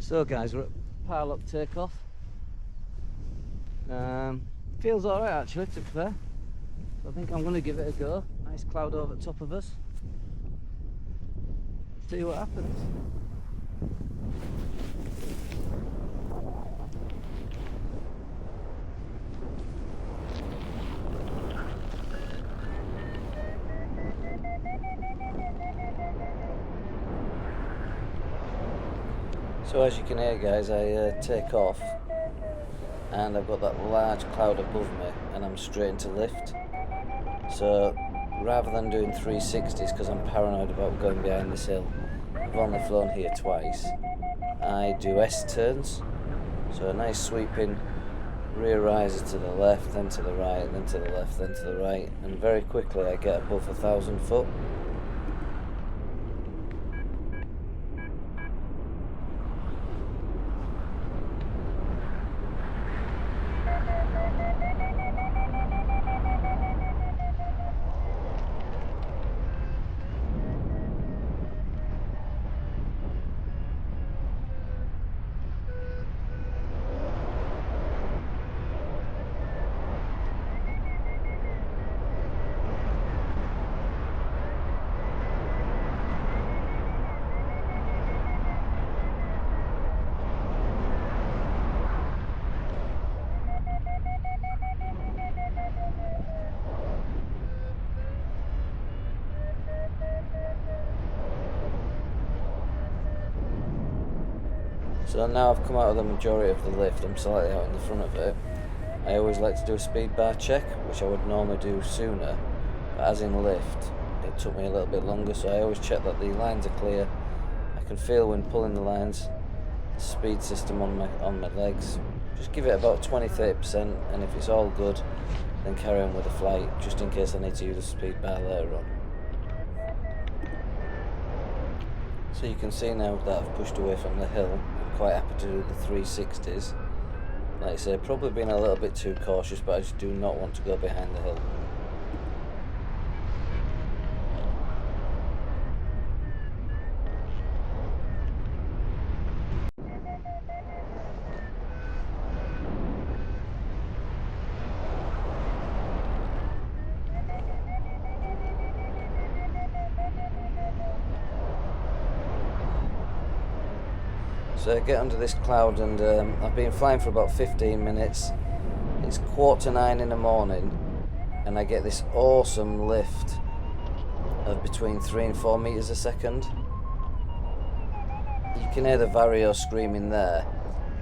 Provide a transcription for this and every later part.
So guys, we're at Parlick takeoff. Feels alright actually, to be fair. So I think I'm going to give it a go. Nice cloud over the top of us. See what happens. So as you can hear guys, I take off and I've got that large cloud above me and I'm straight into lift. So rather than doing 360s, because I'm paranoid about going behind this hill, I've only flown here twice, I do S-turns. So a nice sweeping rear riser to the left, then to the right, then to the left, then to the right, and very quickly I get above 1,000 foot. So now I've come out of the majority of the lift, I'm slightly out in the front of it. I always like to do a speed bar check, which I would normally do sooner, but as in lift, it took me a little bit longer, so I always check that the lines are clear. I can feel when pulling the lines, the speed system on my legs. Just give it about 20-30%, and if it's all good, then carry on with the flight, just in case I need to use the speed bar later on. So you can see now that I've pushed away from the hill, I'm quite happy to do the 360s. Like I say, probably being a little bit too cautious, but I just do not want to go behind the hill. So I get under this cloud and I've been flying for about 15 minutes. It's 8:45 in the morning and I get this awesome lift of between 3 and 4 meters a second. You can hear the Vario screaming there,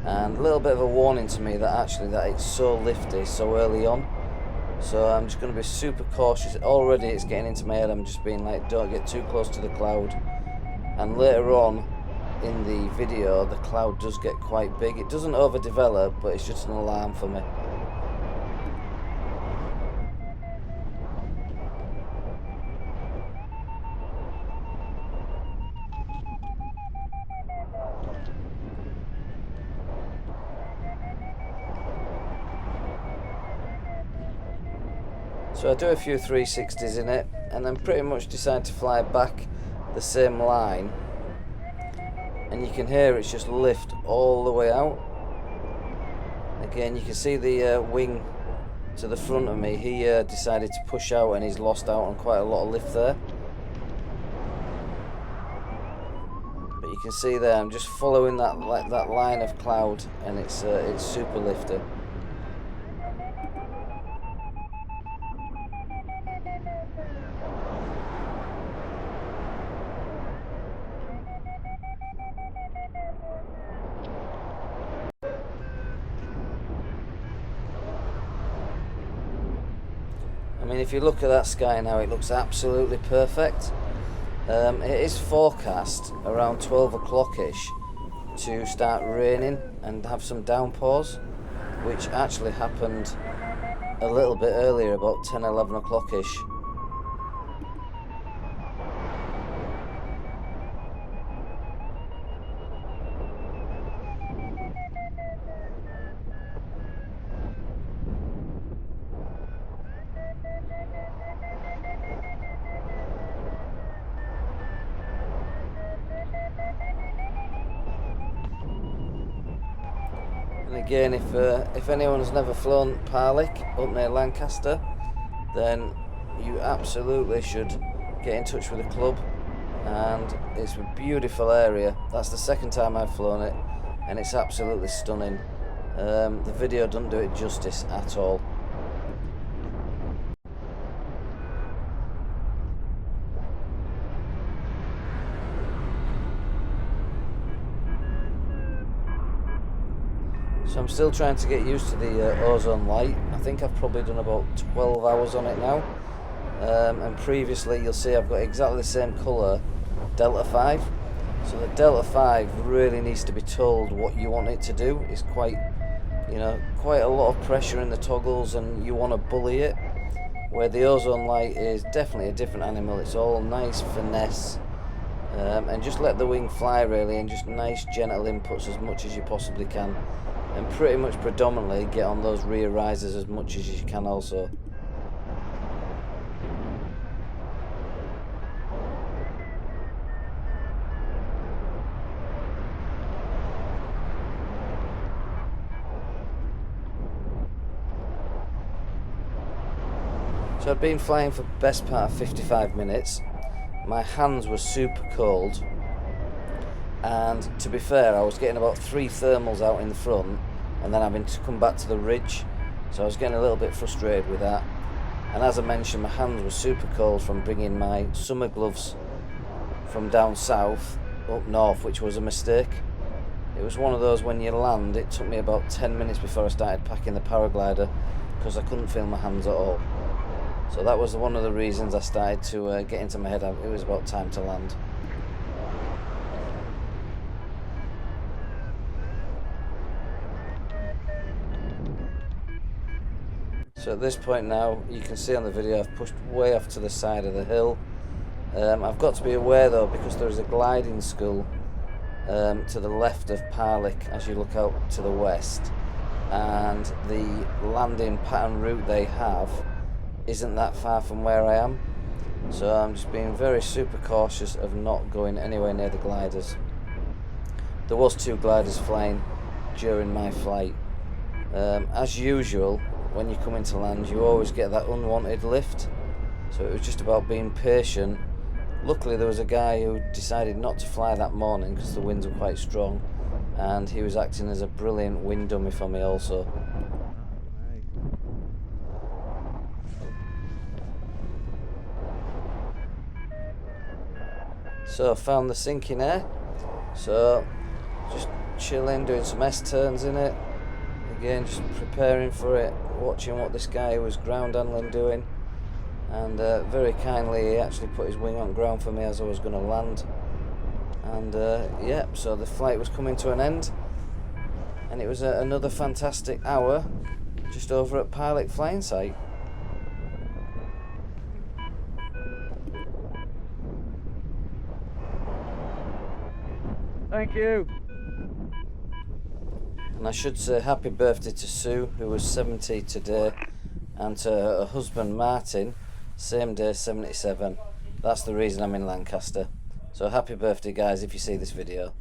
and a little bit of a warning to me that actually that it's so lifty so early on. So I'm just going to be super cautious. Already it's getting into my head, I'm just being like, don't get too close to the cloud. And later on in the video, the cloud does get quite big. It doesn't overdevelop, but it's just an alarm for me. So I do a few 360s in it, and then pretty much decide to fly back the same line. And you can hear it's just lift all the way out. Again, you can see the wing to the front of me. He decided to push out and he's lost out on quite a lot of lift there. But you can see there, I'm just following that line of cloud, and it's super lifty. I mean, if you look at that sky now, it looks absolutely perfect. It is forecast around 12 o'clock-ish to start raining and have some downpours, which actually happened a little bit earlier, about 10, 11 o'clock-ish. And again, if anyone's never flown Parlick up near Lancaster, then you absolutely should get in touch with the club. And it's a beautiful area. That's the second time I've flown it, and it's absolutely stunning. The video doesn't do it justice at all. So I'm still trying to get used to the Ozone Lyght. I think I've probably done about 12 hours on it now. And previously, you'll see I've got exactly the same colour, Delta 5. So the Delta 5 really needs to be told what you want it to do. It's quite a lot of pressure in the toggles, and you want to bully it. Where the Ozone Lyght is definitely a different animal. It's all nice finesse, and just let the wing fly really, and just nice gentle inputs as much as you possibly can. And pretty much predominantly get on those rear risers as much as you can also. So I'd been flying for the best part of 55 minutes. My hands were super cold. And to be fair, I was getting about 3 thermals out in the front, and then having to come back to the ridge, so I was getting a little bit frustrated with that. And as I mentioned, my hands were super cold from bringing my summer gloves from down south up north, which was a mistake. It was one of those, when you land, it took me about 10 minutes before I started packing the paraglider, because I couldn't feel my hands at all. So that was one of the reasons I started to get into my head it was about time to land. So at this point now, you can see on the video I've pushed way off to the side of the hill. I've got to be aware though, because there is a gliding school to the left of Parlick as you look out to the west, and the landing pattern route they have isn't that far from where I am. So I'm just being very super cautious of not going anywhere near the gliders. There was 2 gliders flying during my flight. As usual, when you come into land, you always get that unwanted lift, so it was just about being patient. Luckily there was a guy who decided not to fly that morning because the winds were quite strong, and he was acting as a brilliant wind dummy for me also. So I found the sinking air, so just chilling, doing some S-turns in it. Again, just preparing for it, watching what this guy who was ground handling doing, and very kindly he actually put his wing on ground for me as I was going to land. And yeah, so the flight was coming to an end, and it was another fantastic hour just over at Parlick flying site. Thank you. And I should say happy birthday to Sue, who was 70 today, and to her husband Martin, same day, 77. That's the reason I'm in Lancaster. So happy birthday guys if you see this video.